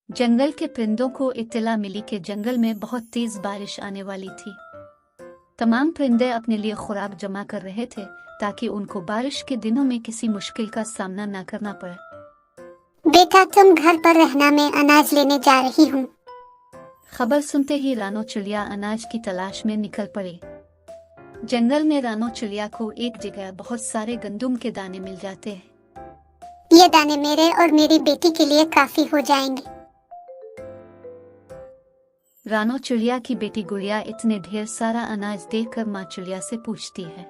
जंगल के परिंदों को इत्तला मिली कि जंगल में बहुत तेज बारिश आने वाली थी। तमाम परिंदे अपने लिए खुराक जमा कर रहे थे ताकि उनको बारिश के दिनों में किसी मुश्किल का सामना न करना पड़े। बेटा, तुम घर पर रहना, मैं अनाज लेने जा रही हूँ। खबर सुनते ही रानो चिड़िया अनाज की तलाश में निकल पड़ी। जंगल में रानो चिड़िया को एक जगह बहुत सारे गंदुम के दाने मिल जाते हैं। ये दाने मेरे और मेरी बेटी के लिए काफी हो जाएंगे। रानो चिड़िया की बेटी गुड़िया इतने ढेर सारा अनाज देखकर माँ चिड़िया से पूछती है,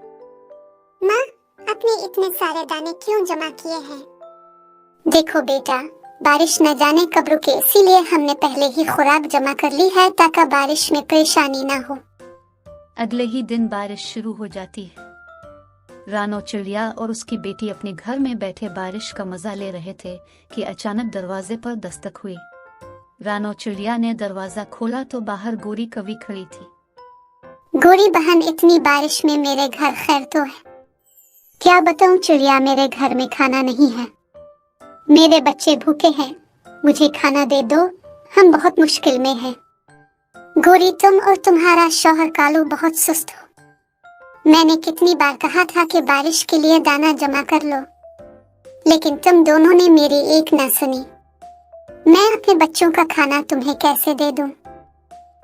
माँ, आपने इतने सारे दाने क्यों जमा किए हैं? देखो बेटा, बारिश न जाने कब रुके, इसीलिए हमने पहले ही खुराक जमा कर ली है ताकि बारिश में परेशानी न हो। अगले ही दिन बारिश शुरू हो जाती है। रानो चिड़िया और उसकी बेटी अपने घर में बैठे बारिश का मजा ले रहे थे कि अचानक दरवाजे पर दस्तक हुई। रानो चिड़िया ने दरवाजा खोला तो बाहर गोरी कवि खड़ी थी। गोरी बहन, इतनी बारिश में मेरे घर खैर तो है? क्या बताऊं चिड़िया, मेरे घर में खाना नहीं है। मेरे बच्चे भूखे हैं, मुझे खाना दे दो, हम बहुत मुश्किल में हैं। गोरी, तुम और तुम्हारा शौहर कालू बहुत सुस्त हो। मैंने कितनी बार कहा था कि बारिश के लिए दाना जमा कर लो, लेकिन तुम दोनों ने मेरी एक न सुनी। मैं अपने बच्चों का खाना तुम्हें कैसे दे दूं?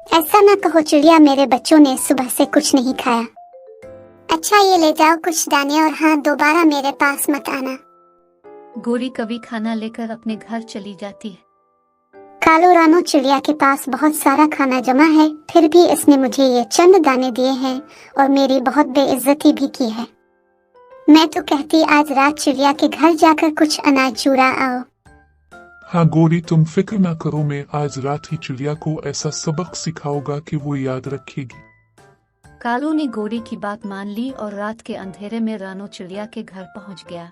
ऐसा न कहो चिड़िया, मेरे बच्चों ने सुबह से कुछ नहीं खाया। अच्छा, ये ले जाओ कुछ दाने, और हाँ, दोबारा मेरे पास मत आना। गोरी कवि खाना लेकर अपने घर चली जाती है। कालू, रानो चिड़िया के पास बहुत सारा खाना जमा है, फिर भी इसने मुझे ये चंद दाने दिए हैं और मेरी बहुत बेइज्जती भी की है। मैं तो कहती आज रात चिड़िया के घर जाकर कुछ अनाज चुरा आओ। हाँ गोरी, तुम फिक्र ना करो, मैं आज रात ही चिड़िया को ऐसा सबक सिखाऊंगा कि वो याद रखेगी। कालू ने गोरी की बात मान ली और रात के अंधेरे में रानो चिड़िया के घर पहुंच गया।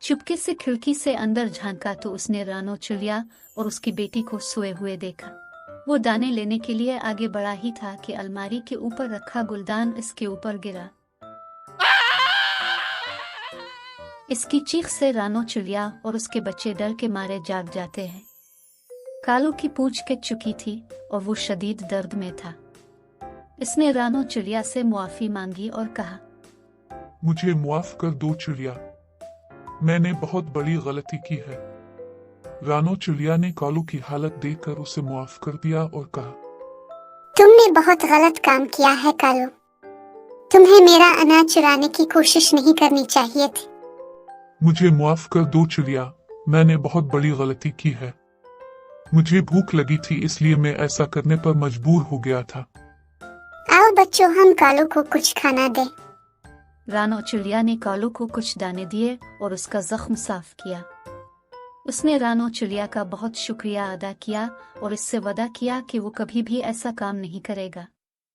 चुपके से खिड़की से अंदर झांका तो उसने रानो चिड़िया और उसकी बेटी को सोए हुए देखा। वो दाने लेने के लिए आगे बढ़ा ही था कि अलमारी के ऊपर रखा गुलदान इसके ऊपर गिरा। इसकी चीख से रानो चिड़िया और उसके बच्चे डर के मारे जाग जाते हैं। कालू की पूंछ कट चुकी थी और वो शदीद दर्द में था। इसने रानो चिड़िया से मुआफी मांगी और कहा, मुझे मुआफ कर दो चिड़िया, मैंने बहुत बड़ी गलती की है। रानो चिड़िया ने कालू की हालत देखकर उसे मुआफ कर दिया और कहा, तुमने बहुत गलत काम किया है कालू, तुम्हें मेरा अनाज चुराने की कोशिश नहीं करनी चाहिए थी। मुझे मुआफ कर दो चिड़िया, मैंने बहुत बड़ी गलती की है। मुझे भूख लगी थी, इसलिए मैं ऐसा करने पर मजबूर हो गया था। आओ बच्चों, हम कालू को कुछ खाना दें। रानो चिड़िया ने कालू को कुछ दाने दिए और उसका जख्म साफ किया। उसने रानो चिड़िया का बहुत शुक्रिया अदा किया और इससे वादा किया कि वो कभी भी ऐसा काम नहीं करेगा।